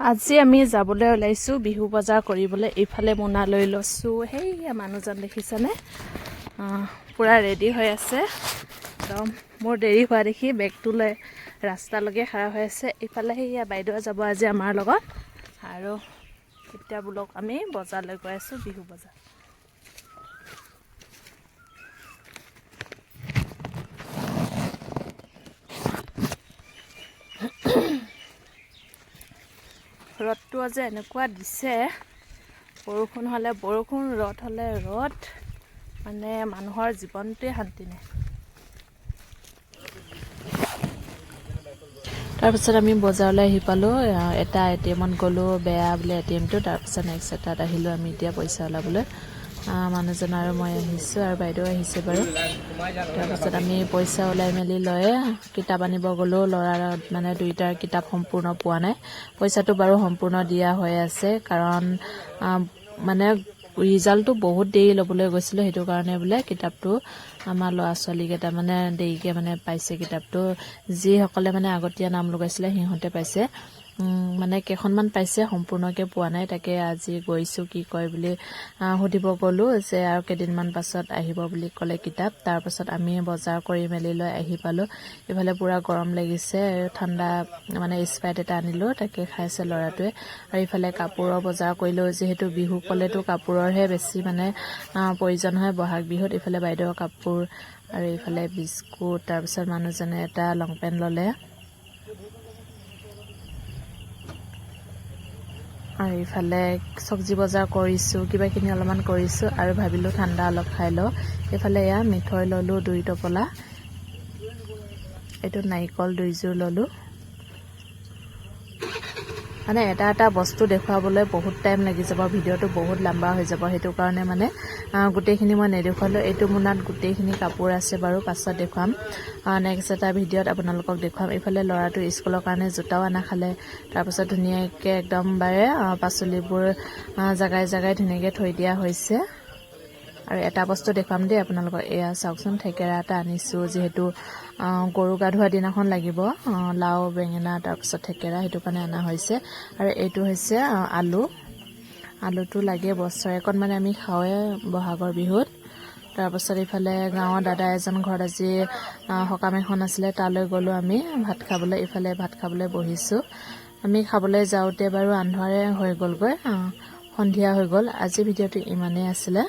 আজি আমি যাবলৈ ওলাইছোঁ বিহু বজাৰ কৰিবলৈ। এইফালে মোনা লৈ লৈছোঁ। সেইয়া মানুহজন দেখিছেনে? পূৰা ৰেডি হৈ আছে একদম। মোৰ দেৰি হোৱা দেখি বেগটো লৈ ৰাস্তালৈকে খাৰা হৈ আছে। ইফালে সেইয়া বাইদেউ যাব আজি আমাৰ লগত। আৰু এতিয়া বোলক আমি বজাৰলৈ গৈ আছোঁ, বিহু বজাৰ। ৰ'দটো আজি এনেকুৱা দিছে, বৰষুণ হ'লে বৰষুণ, ৰ'দ হ'লে ৰ'দ, মানে মানুহৰ জীৱনটোৱে শান্তি নাই। তাৰপিছত আমি বজাৰলৈ আহি পালোঁ। এটা ATM-ত গ'লোঁ, বেয়া বোলে ATM-টো। তাৰপিছত নেক্সট এটাত আহিলোঁ আমি এতিয়া পইচা ওলাবলৈ। মানুহজন আৰু মই আহিছোঁ, আৰু বাইদেউ আহিছে বাৰু। তাৰপিছত আমি পইচা ওলাই মেলি লৈ কিতাপ আনিব গ'লোঁ। ল'ৰাৰ মানে দুইটাৰ কিতাপ সম্পূৰ্ণ পোৱা নাই। পইচাটো বাৰু সম্পূৰ্ণ দিয়া হৈ আছে, কাৰণ মানে ৰিজাল্টটো বহুত দেৰি ল'বলৈ গৈছিলোঁ। সেইটো কাৰণে বোলে কিতাপটো আমাৰ ল'ৰা ছোৱালীকেইটা মানে দেৰিকৈ মানে পাইছে কিতাপটো। যিসকলে মানে আগতীয়া নাম লগাইছিলে সিহঁতে পাইছে, মানে কেইখনমান পাইছে, সম্পূৰ্ণকৈ পোৱা নাই। তাকে আজি গৈছোঁ, কি কয় বুলি সুধিব গ'লোঁ, যে আৰু কেইদিনমান পাছত আহিব বুলি ক'লে কিতাপ। তাৰপাছত আমি বজাৰ কৰি মেলি লৈ আহি পালোঁ। ইফালে পূৰা গৰম লাগিছে, ঠাণ্ডা মানে স্প্ৰাইট এটা আনিলোঁ, তাকে খাইছে ল'ৰাটোৱে। আৰু ইফালে কাপোৰৰ বজাৰ কৰিলোঁ, যিহেতু বিহু ক'লেতো কাপোৰৰহে বেছি মানে প্ৰয়োজন হয় বহাগ বিহুত। ইফালে বাইদেউৰ কাপোৰ, আৰু ইফালে বিস্কুট। তাৰপিছত মানুহজনে এটা লং পেণ্ট ল'লে, আৰু ইফালে চব্জি বজাৰ কৰিছোঁ, কিবাকিনি অলপমান কৰিছোঁ, আৰু ভাবিলোঁ ঠাণ্ডা অলপ খাই লওঁ। এইফালে এয়া মিঠৈ ল'লোঁ 2 টোপলা, এইটো নাৰিকল 2 ল'লোঁ। মানে এটা এটা বস্তু দেখুৱাবলৈ বহুত টাইম লাগি যাব, ভিডিঅ'টো বহুত লম্বা হৈ যাব। সেইটো কাৰণে মানে গোটেইখিনি মই নেদেখুৱালোঁ। এইটো মোনাত গোটেইখিনি কাপোৰ আছে বাৰু, পাছত দেখুৱাম। নেক্সট এটা ভিডিঅ'ত আপোনালোকক দেখুৱাম। এইফালে ল'ৰাটো স্কুলৰ কাৰণে জোতাও আনা খালে। তাৰপাছত ধুনীয়াকৈ একদম বাৰে পাচলিবোৰ জেগাই জেগাই ধুনীয়াকৈ থৈ দিয়া হৈছে। আৰু এটা বস্তু দেখুৱাম দেই আপোনালোকক, এয়া চাওকচোন, থেকেৰা এটা আনিছোঁ, যিহেতু গৰু গা ধোৱা দিনাখন লাগিব। লাও, বেঙেনা, তাৰপিছত থেকেৰা, সেইটো কাৰণে অনা হৈছে। আৰু এইটো হৈছে আলুটো লাগে বছৰেকত, মানে আমি খাওঁৱে বহাগৰ বিহুত। তাৰপাছত ইফালে গাঁৱৰ দাদা এজন ঘৰত আজি সকাম এখন আছিলে, তালৈ গ'লোঁ আমি ভাত খাবলৈ। ইফালে ভাত খাবলৈ বহিছোঁ। আমি খাবলৈ যাওঁতে বাৰু আন্ধাৰে হৈ গ'লগৈ, সন্ধিয়া হৈ গ'ল। আজি ভিডিঅ'টো ইমানেই আছিলে।